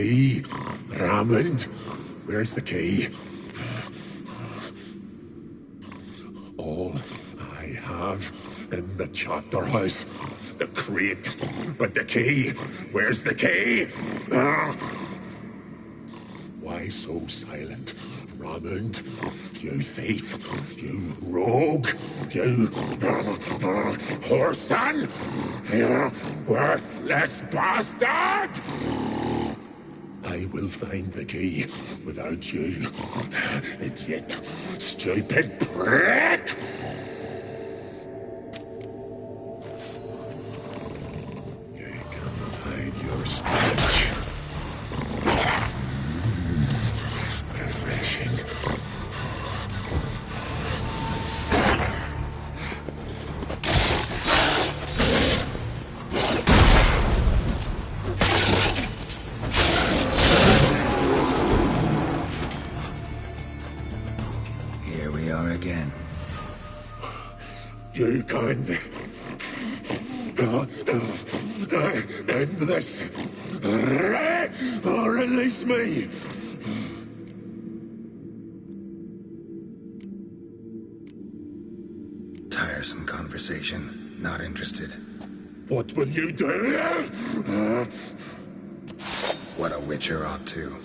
key? Raymond, where's the key? All I have in the chapter house. The crate. But the key? Where's the key? Why so silent? Raymond, you thief, you rogue, you whoreson, you worthless bastard! I will find the key without you, idiot, stupid prick! You cannot hide your speech. Refreshing. Here we are again. You can't end this. Or release me. Tiresome conversation. Not interested. What will you do? What a witcher ought to.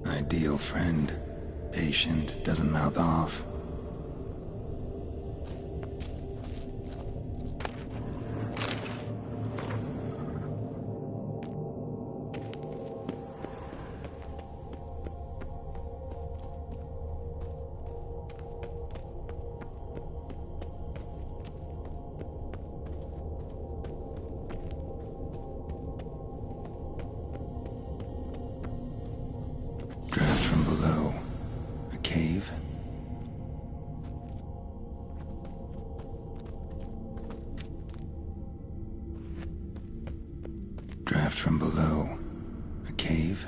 Ideal friend. Patient, doesn't mouth off. Draft from below. A cave?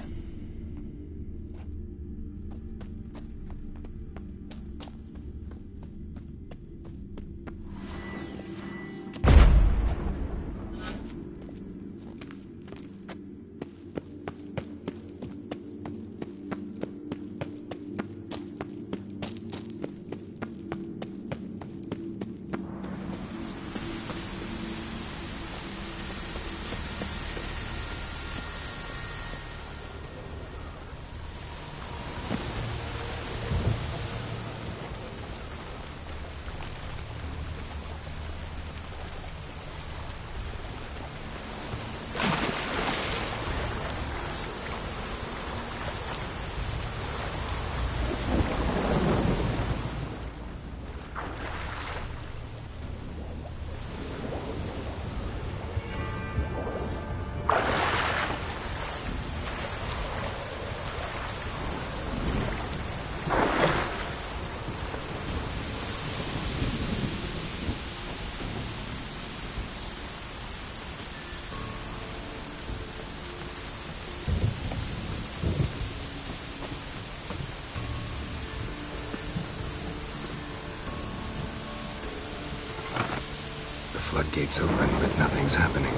Floodgates open, but nothing's happening.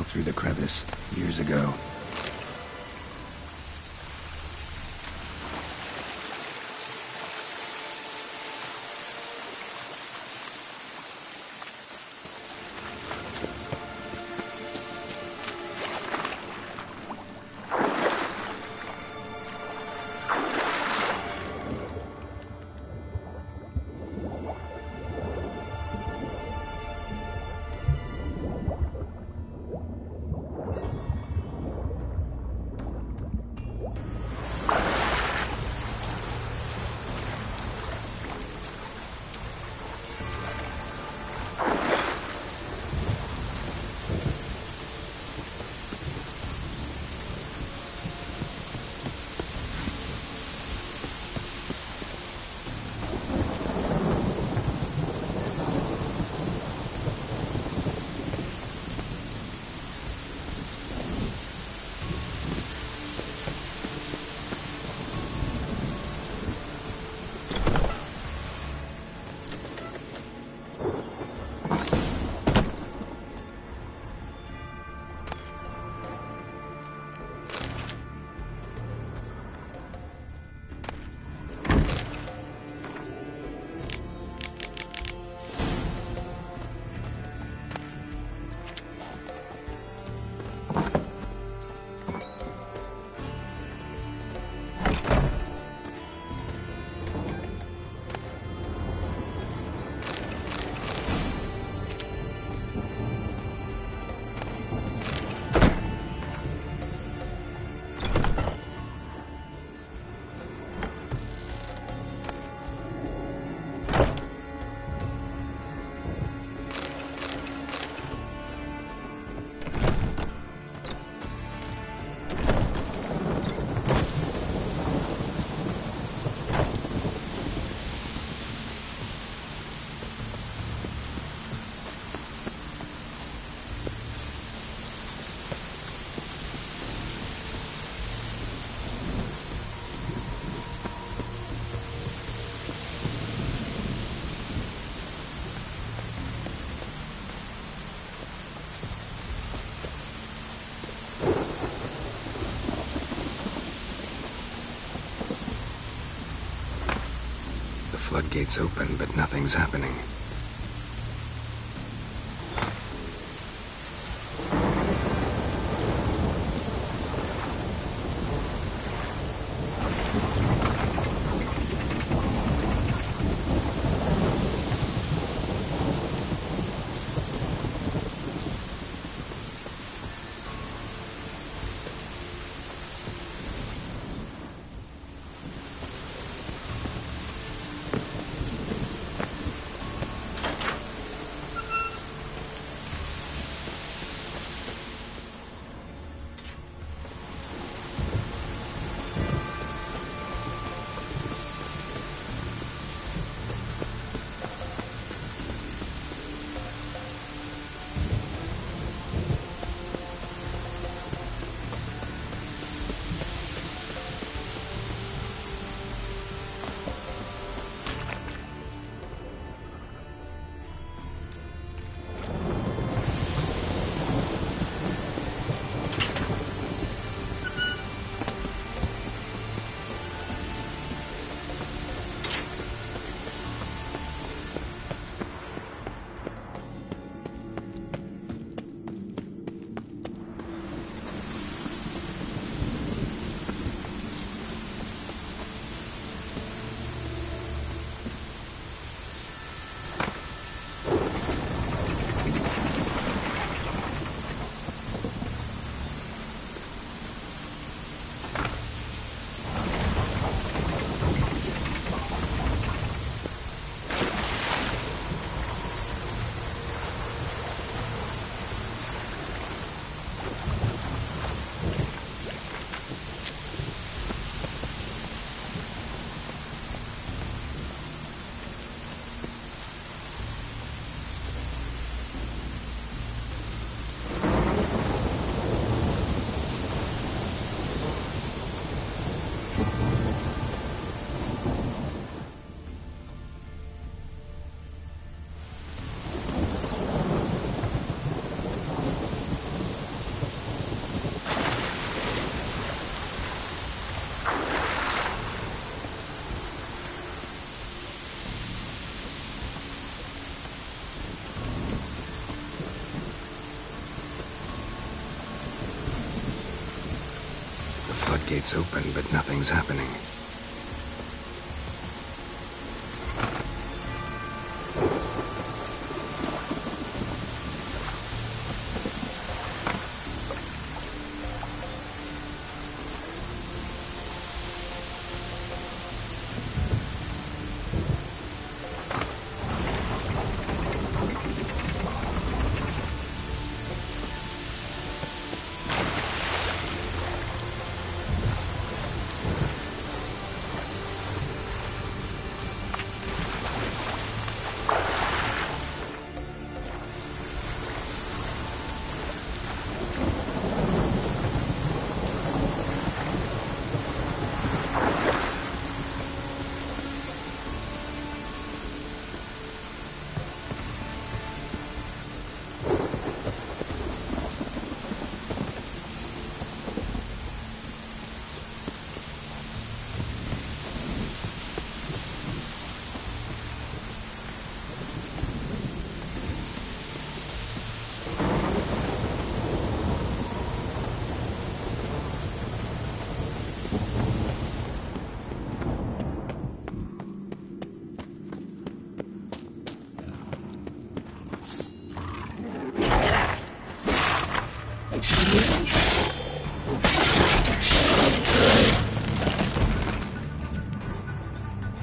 through the crevice years ago. Floodgates open, but nothing's happening. Floodgates open, but nothing's happening.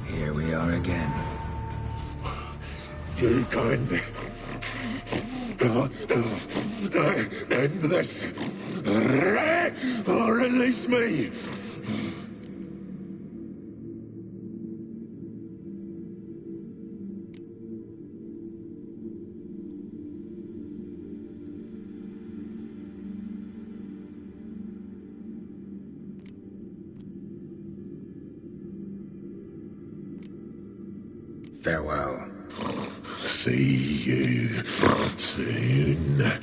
Here we are again. You kindly... end this. Or release me. Farewell. See you soon.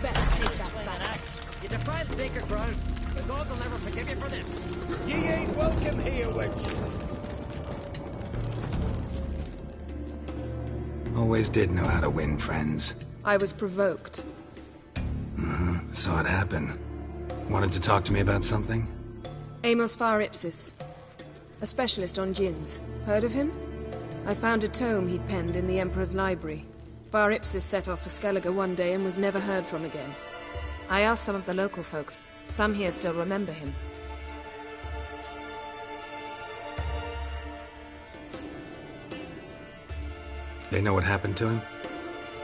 best take that back. You defiled sacred ground. The gods will never forgive you for this. Ye ain't welcome here, wench. Always did know how to win friends. I was provoked. Saw it happen. Wanted to talk to me about something? Amos Far Ipsis. A specialist on djinns. Heard of him? I found a tome he'd penned in the Emperor's library. Far Ipsis set off for Skellige one day and was never heard from again. I asked some of the local folk. Some here still remember him. They know what happened to him?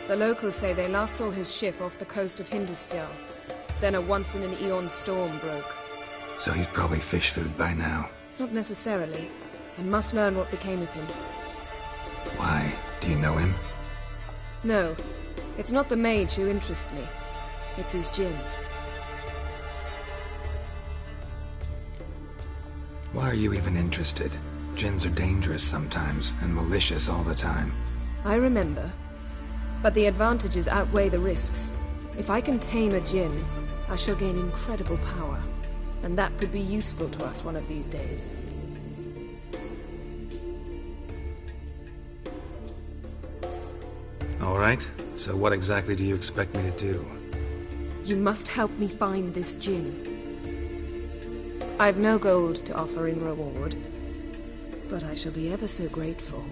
The locals say they last saw his ship off the coast of Hindisfjall. Then a once-in-an-eon storm broke. So he's probably fish food by now. Not necessarily. I must learn what became of him. Why? Do you know him? No. It's not the mage who interests me. It's his djinn. Why are you even interested? Djinns are dangerous sometimes, and malicious all the time. I remember. But the advantages outweigh the risks. If I can tame a djinn, I shall gain incredible power. And that could be useful to us one of these days. All right. So what exactly do you expect me to do? You must help me find this djinn. I've no gold to offer in reward, but I shall be ever so grateful.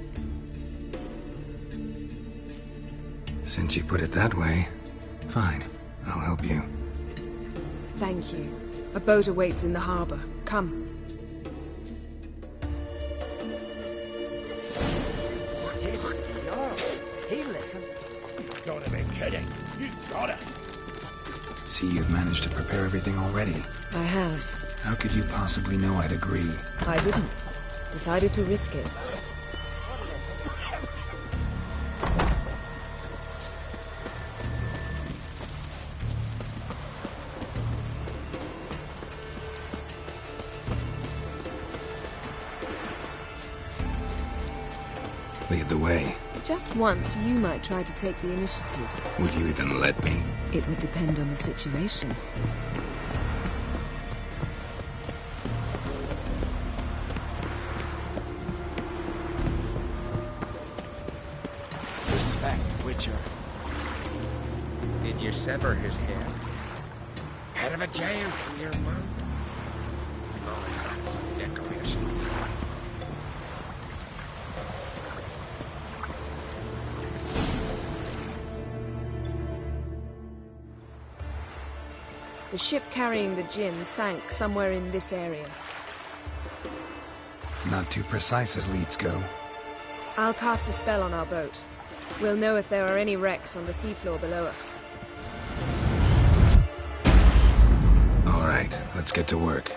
Since you put it that way, fine. I'll help you. Thank you. A boat awaits in the harbor. Come. He listened. You gotta be kidding. You gotta. See, you've managed to prepare everything already. I have. How could you possibly know I'd agree? I didn't. Decided to risk it. Lead the way. Just once, you might try to take the initiative. Would you even let me? It would depend on the situation. Respect, Witcher. Did you sever his head? Head of a giant in your mouth? Oh, that's a decoration. The ship carrying the djinn sank somewhere in this area. Not too precise as leads go. I'll cast a spell on our boat. We'll know if there are any wrecks on the seafloor below us. All right, let's get to work.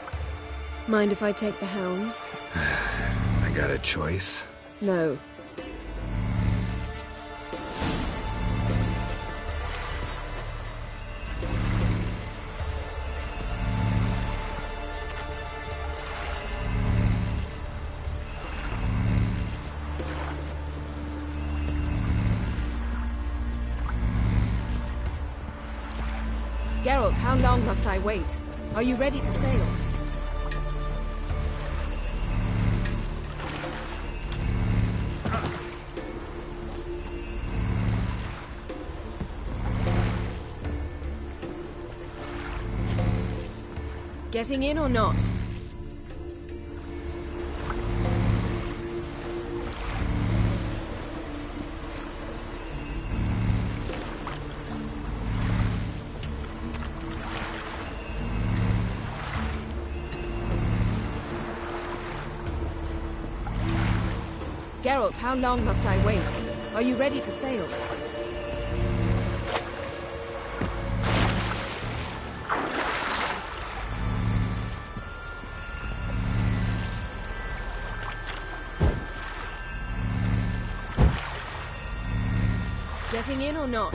Mind if I take the helm? I got a choice. No. Geralt, how long must I wait? Are you ready to sail? Getting in or not? Geralt, how long must I wait? Are you ready to sail? Getting in or not?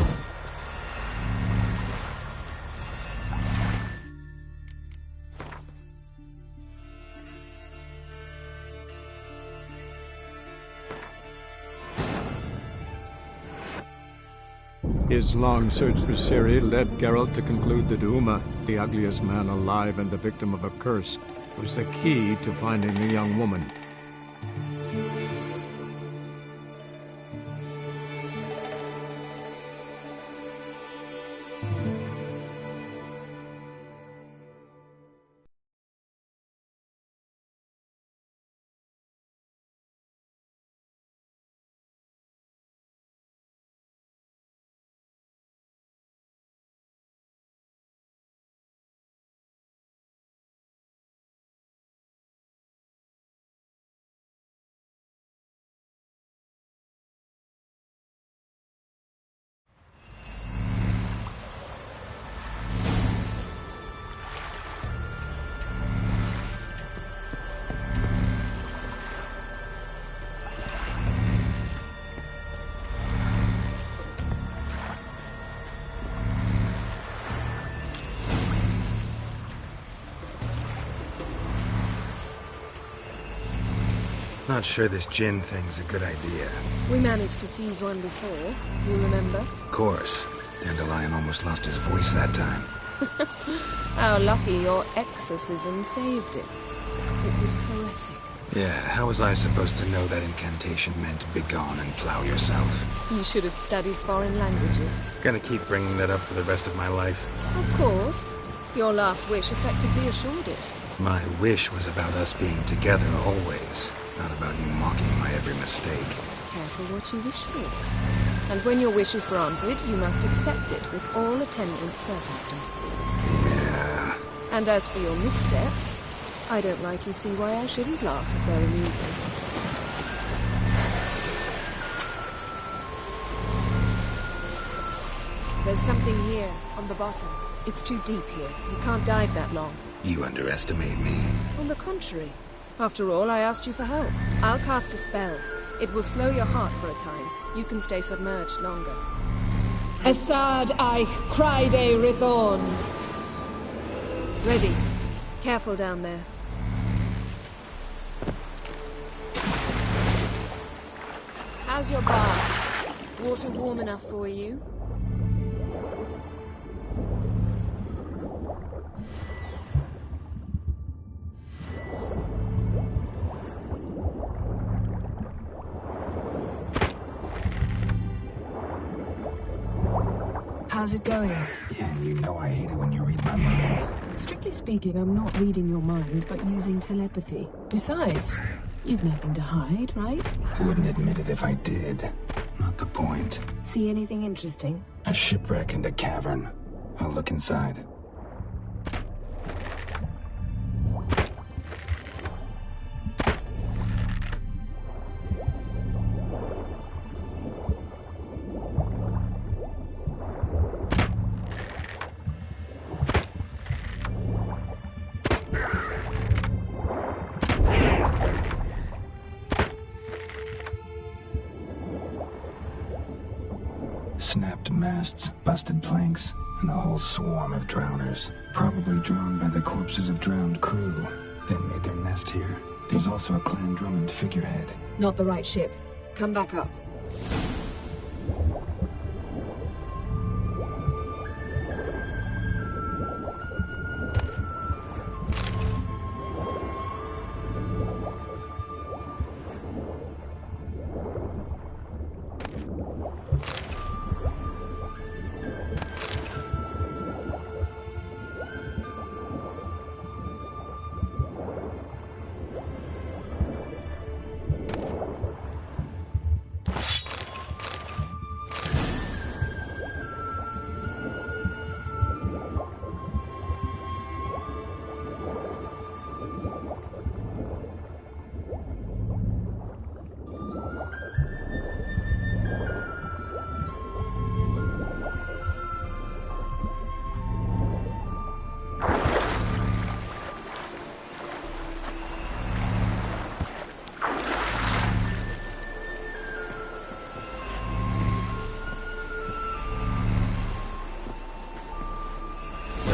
His long search for Ciri led Geralt to conclude that Uma, the ugliest man alive and the victim of a curse, was the key to finding the young woman. Not sure this Jinn thing's a good idea. We managed to seize one before. Do you remember? Of course. Dandelion almost lost his voice that time. How lucky your exorcism saved it. It was poetic. Yeah, how was I supposed to know that incantation meant begone and plow yourself? You should have studied foreign languages. Gonna keep bringing that up for the rest of my life. Of course. Your last wish effectively assured it. My wish was about us being together always. Not about you mocking my every mistake. Careful what you wish for. And when your wish is granted, you must accept it with all attendant circumstances. Yeah. And as for your missteps, I don't rightly see why I shouldn't laugh if they're amusing. There's something here, on the bottom. It's too deep here. You can't dive that long. You underestimate me. On the contrary. After all, I asked you for help. I'll cast a spell. It will slow your heart for a time. You can stay submerged longer. Esad Eich Cryde Rithorn. Ready. Careful down there. How's your bath? Water warm enough for you? How's it going? Yeah, you know I hate it when you read my mind. Strictly speaking, I'm not reading your mind, but using telepathy. Besides, you've nothing to hide, right? Wouldn't admit it if I did. Not the point. See anything interesting? A shipwreck and a cavern. I'll look inside. Snapped masts, busted planks, and a whole swarm of drowners. Probably drawn by the corpses of drowned crew. Then made their nest here. There's also a Clan Drummond figurehead. Not the right ship. Come back up.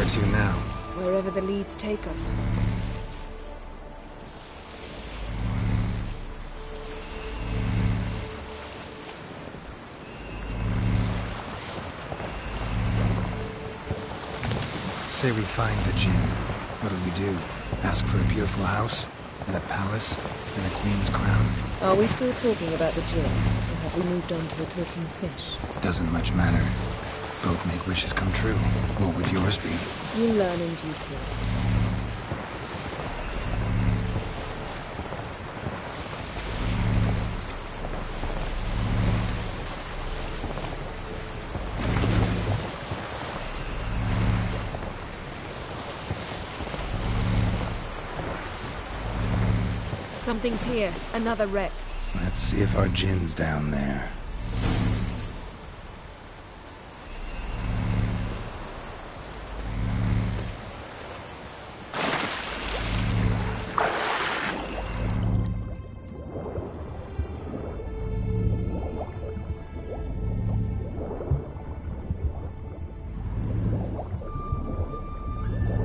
To now? Wherever the leads take us. Say we find the Jinn. What'll you do? Ask for a beautiful house? And a palace? And a queen's crown? Are we still talking about the Jinn? Or have we moved on to a talking fish? Doesn't much matter. Both make wishes come true. What would yours be? You learn in due course. Something's here. Another wreck. Let's see if our Jinn's down there.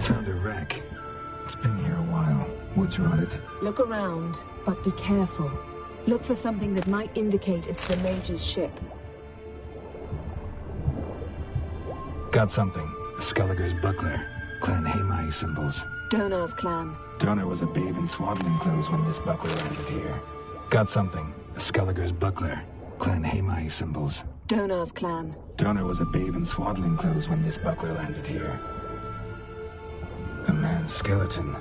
Found a wreck. It's been here a while. Woods rotted. Look around, but be careful. Look for something that might indicate it's the mage's ship. Got something. A Skelliger's buckler. Clan Haemai symbols. Donar's clan. Donar was a babe in swaddling clothes when this buckler landed here. Got something. A Skelliger's buckler. Clan Haemai symbols. Donar's clan. Donar was a babe in swaddling clothes when this buckler landed here. A man's skeleton.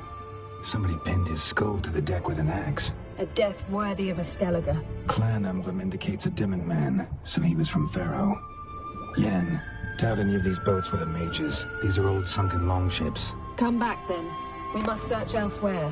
Somebody pinned his skull to the deck with an axe. A death worthy of a Skelliger. Clan emblem indicates a Dimmen man, so he was from Pharaoh. Yen, doubt any of these boats were the mages. These are old sunken longships. Come back then. We must search elsewhere.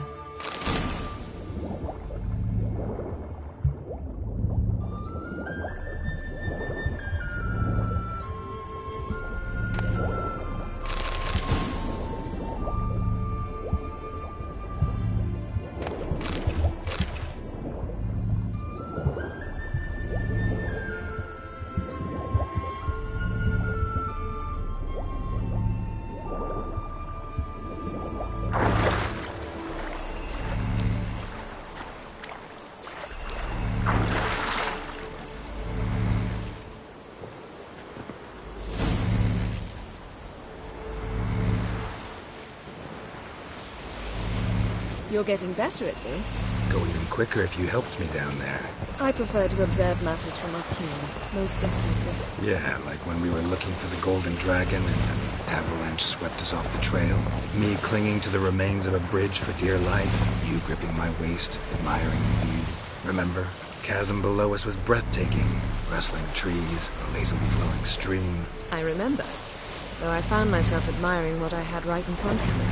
You're getting better at this. Go even quicker if you helped me down there. I prefer to observe matters from up here, most definitely. Yeah, like when we were looking for the Golden Dragon and an avalanche swept us off the trail. Me clinging to the remains of a bridge for dear life. You gripping my waist, admiring the view. Remember? Chasm below us was breathtaking. Rustling trees, a lazily flowing stream. I remember, though I found myself admiring what I had right in front of me.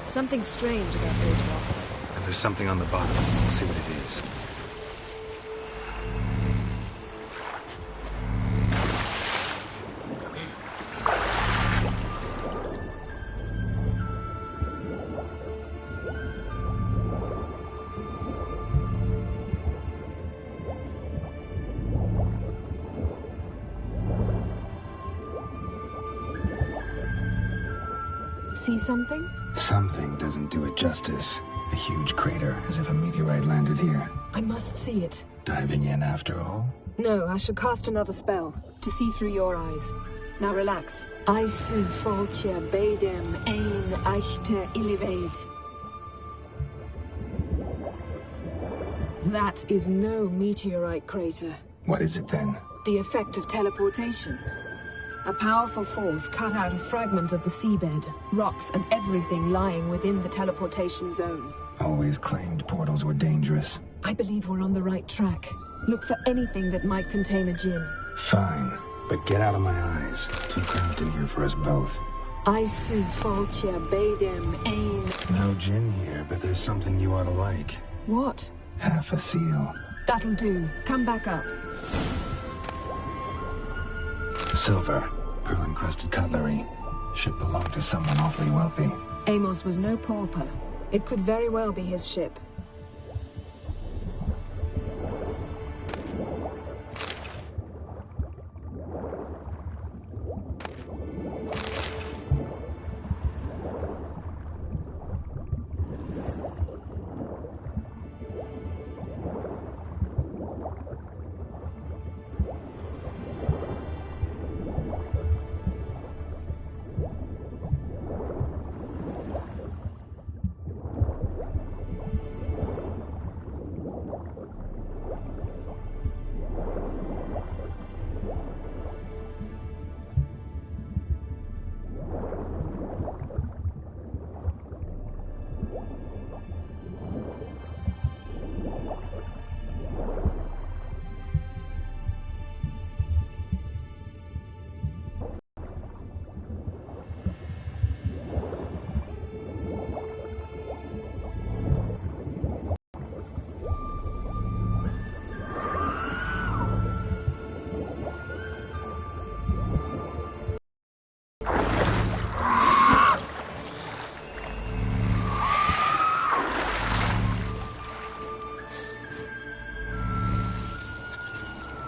Something strange about those rocks. And there's something on the bottom. We'll see what it is. See something? Something doesn't do it justice. A huge crater, as if a meteorite landed here. I must see it. Diving in after all? No, I shall cast another spell, to see through your eyes. Now relax. Aisu foltja beidem ein eichte ilivaid. That is no meteorite crater. What is it then? The effect of teleportation. A powerful force cut out a fragment of the seabed, rocks and everything lying within the teleportation zone. Always claimed portals were dangerous. I believe we're on the right track. Look for anything that might contain a Jinn. Fine, but get out of my eyes. Too cramped in here for us both. Aisu foltja beidem ein... No Jinn here, but there's something you ought to like. What? Half a seal. That'll do. Come back up. Silver. Pearl-encrusted cutlery. Should belong to someone awfully wealthy. Amos was no pauper. It could very well be his ship.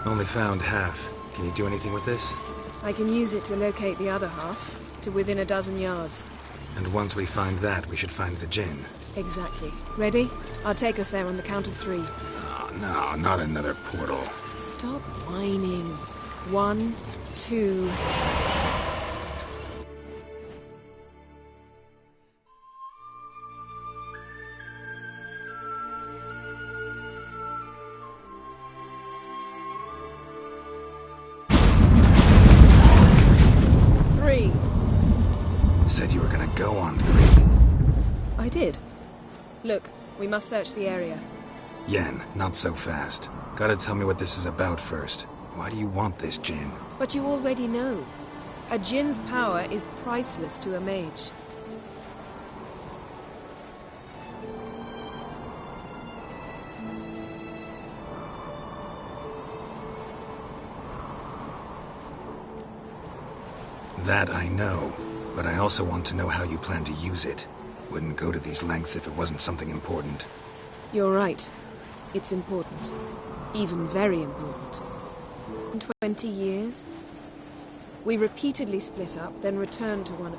Only found half. Can you do anything with this? I can use it to locate the other half, to within a dozen yards. And once we find that, we should find the Jinn. Exactly. Ready? I'll take us there on the count of 3. Oh, no, not another portal. Stop whining. 1, 2... Said you were gonna go on 3. I did. Look, we must search the area. Yen, not so fast. Gotta tell me what this is about first. Why do you want this Jinn? But you already know. A Jinn's power is priceless to a mage. That I know, but I also want to know how you plan to use it. Wouldn't go to these lengths if it wasn't something important. You're right. It's important. Even very important. 20 years? We repeatedly split up, then returned to one